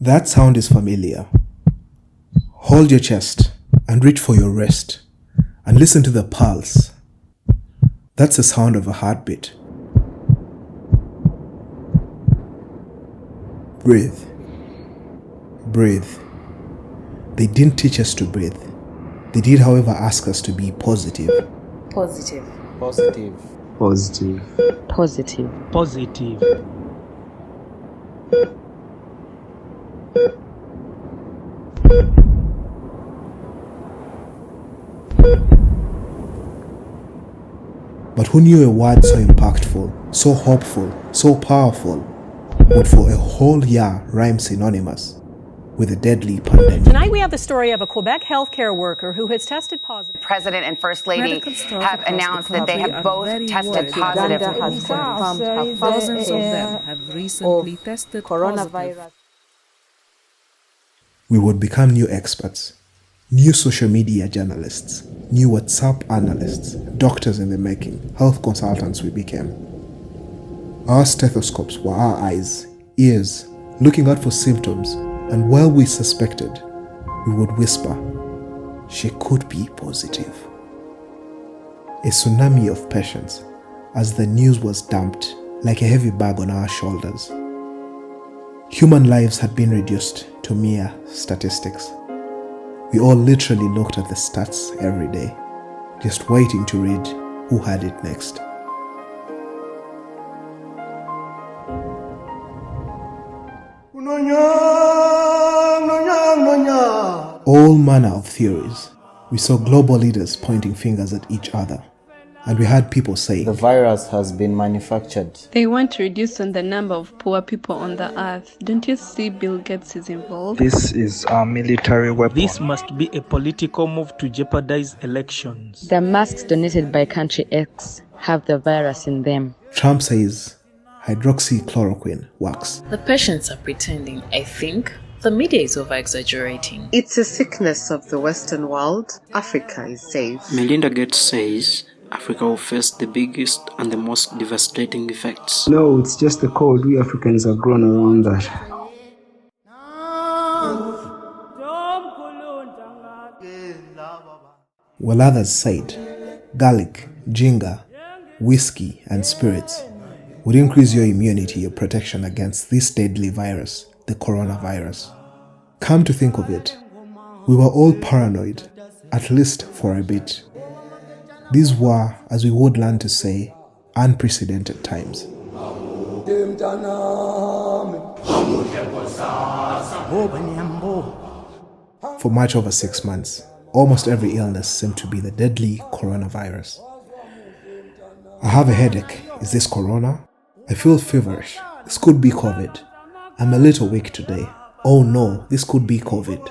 That sound is familiar. Hold your chest and reach for your wrist and listen to the pulse. That's the sound of a heartbeat. Breathe. Breathe. They didn't teach us to breathe. They did, however, ask us to be positive. Positive. Positive. Positive. Positive. Positive. But who knew a word so impactful, so hopeful, so powerful would for a whole year rhyme synonymous with a deadly pandemic? Tonight we have the story of a Quebec healthcare worker who has tested positive. President and First Lady have announced that they have both tested positive. Uganda has confirmed her first Thousands of case them have recently tested coronavirus. positive. We would become new experts, new social media journalists, new WhatsApp analysts, doctors in the making, health consultants we became. Our stethoscopes were our eyes, ears, looking out for symptoms, and while we suspected, we would whisper, she could be positive. A tsunami of patience as the news was dumped like a heavy bag on our shoulders. Human lives had been reduced to mere statistics. We all literally looked at the stats every day, just waiting to read who had it next. All manner of theories. We saw global leaders pointing fingers at each other, and we had people saying, The virus has been manufactured. They want to reduce on the number of poor people on the earth. Don't you see Bill Gates is involved? This is a military weapon. This must be a political move to jeopardize elections. The masks donated by country X have the virus in them. Trump says hydroxychloroquine works. The patients are pretending, I think. The media is over-exaggerating. It's a sickness of the Western world. Africa is safe. Melinda Gates says Africa will face the biggest and the most devastating effects. No, it's just the cold. We Africans have grown around that. While others said garlic, ginger, whiskey, and spirits would increase your immunity or protection against this deadly virus, the coronavirus. Come to think of it, we were all paranoid, at least for a bit. These were, as we would learn to say, unprecedented times. For much over 6 months, almost every illness seemed to be the deadly coronavirus. I have a headache. Is this corona? I feel feverish. This could be COVID. I'm a little weak today. Oh no, this could be COVID.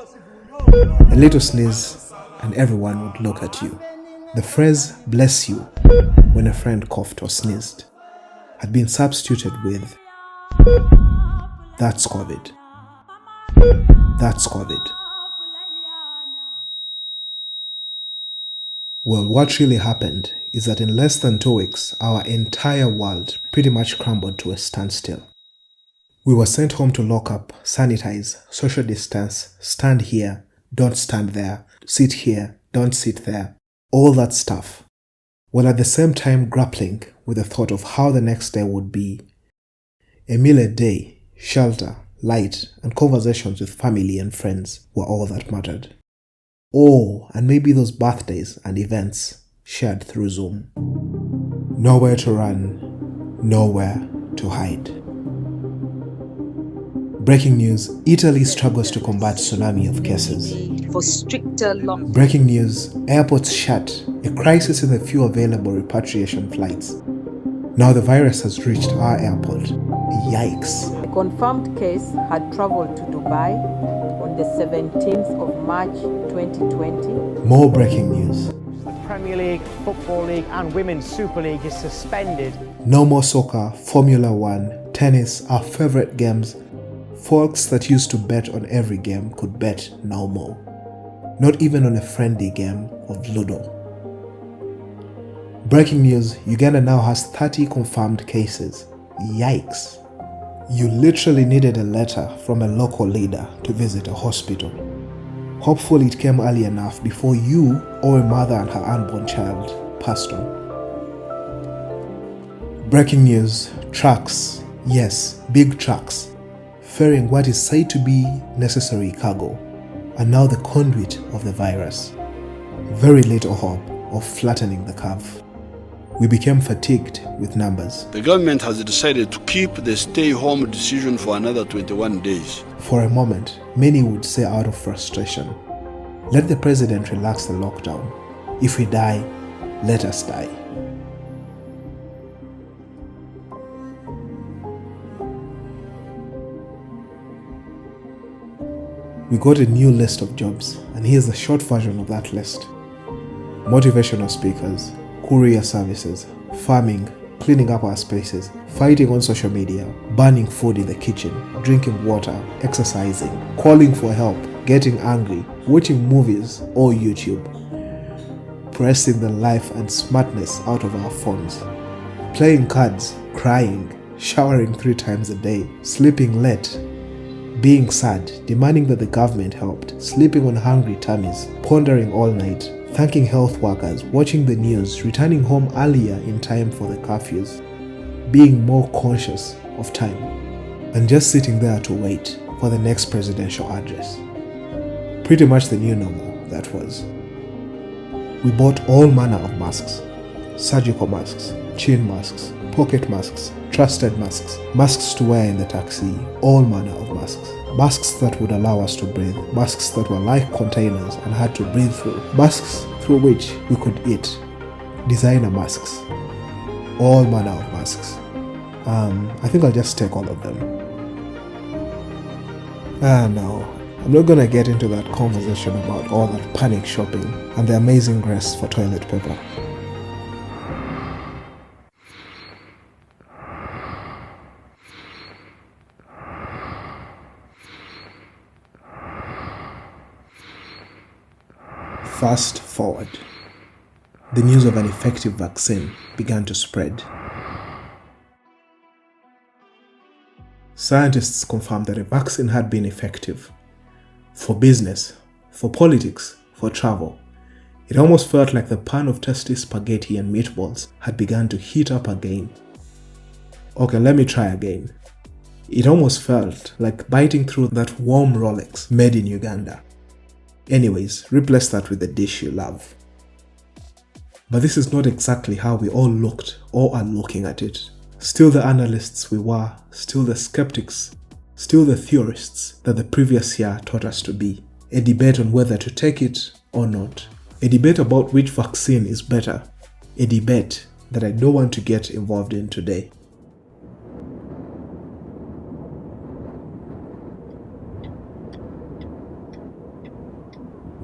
A little sneeze and everyone would look at you. The phrase bless you when a friend coughed or sneezed had been substituted with that's COVID. That's COVID. Well, what really happened is that in less than 2 weeks, our entire world pretty much crumbled to a standstill. We were sent home to lock up, sanitize, social distance, stand here, don't stand there, sit here, don't sit there, all that stuff, while at the same time grappling with the thought of how the next day would be. A meal a day, shelter, light, and conversations with family and friends were all that mattered. Oh, and maybe those birthdays and events shared through Zoom. Nowhere to run, nowhere to hide. Breaking news, Italy struggles to combat tsunami of cases. For stricter lockdown. Breaking news, airports shut, a crisis in the few available repatriation flights. Now the virus has reached our airport. Yikes. A confirmed case had traveled to Dubai on the 17th of March 2020. More breaking news. The Premier League, Football League and Women's Super League is suspended. No more soccer, Formula 1, tennis, our favorite games. Folks that used to bet on every game could bet no more. Not even on a friendly game of Ludo. Breaking news, Uganda now has 30 confirmed cases. Yikes. You literally needed a letter from a local leader to visit a hospital. Hopefully it came early enough before you or a mother and her unborn child passed on. Breaking news, trucks, yes, big trucks, ferrying what is said to be necessary cargo, are now the conduit of the virus. Very little hope of flattening the curve. We became fatigued with numbers. The government has decided to keep the stay-home decision for another 21 days. For a moment, many would say out of frustration, let the president relax the lockdown. If we die, let us die. We got a new list of jobs, and here's the short version of that list. Motivational speakers, courier services, farming, cleaning up our spaces, fighting on social media, burning food in the kitchen, drinking water, exercising, calling for help, getting angry, watching movies or YouTube, pressing the life and smartness out of our phones, playing cards, crying, showering 3 times a day, sleeping late, being sad, demanding that the government helped, sleeping on hungry tummies, pondering all night, thanking health workers, watching the news, returning home earlier in time for the curfews, being more conscious of time, and just sitting there to wait for the next presidential address. Pretty much the new normal, that was. We bought all manner of masks, surgical masks, chin masks, pocket masks, trusted masks, masks to wear in the taxi, all manner of masks. Masks that would allow us to breathe, masks that were like containers and had to breathe through, masks through which we could eat, designer masks, all manner of masks. I think I'll just take all of them. No, I'm not gonna get into that conversation about all that panic shopping and the amazing grace for toilet paper. Fast forward. The news of an effective vaccine began to spread. Scientists confirmed that a vaccine had been effective. For business, for politics, for travel. It almost felt like the pan of tasty spaghetti and meatballs had begun to heat up again. Okay, let me try again. It almost felt like biting through that warm Rolex made in Uganda. Anyways, replace that with the dish you love. But this is not exactly how we all looked or are looking at it. Still the analysts we were, still the skeptics, still the theorists that the previous year taught us to be. A debate on whether to take it or not. A debate about which vaccine is better. A debate that I don't want to get involved in today.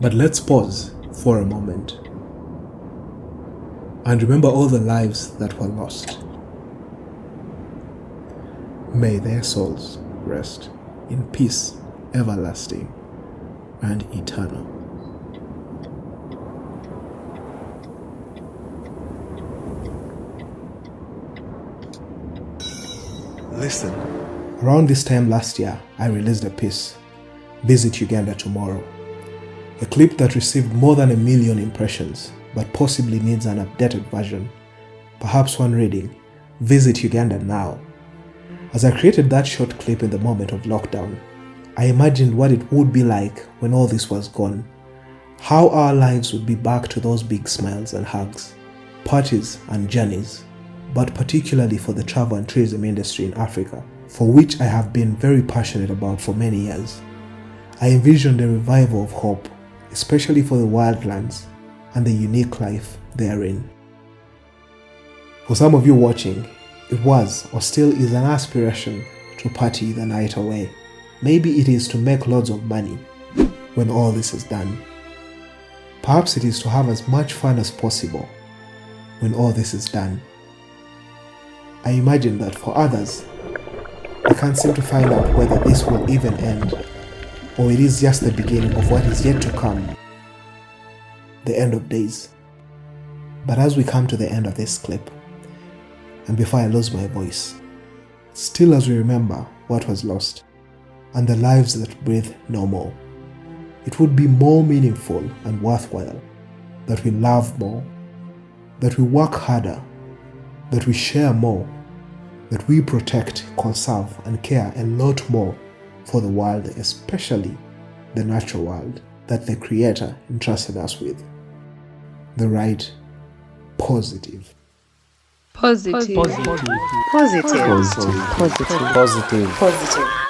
But let's pause for a moment and remember all the lives that were lost. May their souls rest in peace everlasting and eternal. Listen, around this time last year, I released a piece, Visit Uganda Tomorrow. A clip that received more than 1 million impressions, but possibly needs an updated version. Perhaps one reading, Visit Uganda Now. As I created that short clip in the moment of lockdown, I imagined what it would be like when all this was gone. How our lives would be back to those big smiles and hugs, parties and journeys, but particularly for the travel and tourism industry in Africa, for which I have been very passionate about for many years. I envisioned a revival of hope, especially for the wildlands and the unique life therein. For some of you watching, it was or still is an aspiration to party the night away. Maybe it is to make loads of money when all this is done. Perhaps it is to have as much fun as possible when all this is done. I imagine that for others, they can't seem to find out whether this will even end, or it is just the beginning of what is yet to come, the end of days. But as we come to the end of this clip, and before I lose my voice, still as we remember what was lost and the lives that breathe no more. It would be more meaningful and worthwhile that we love more, that we work harder, that we share more, that we protect, conserve, and care a lot more for the world, especially the natural world that the Creator entrusted us with. The right positive. Positive. Positive. Positive. Positive. Positive.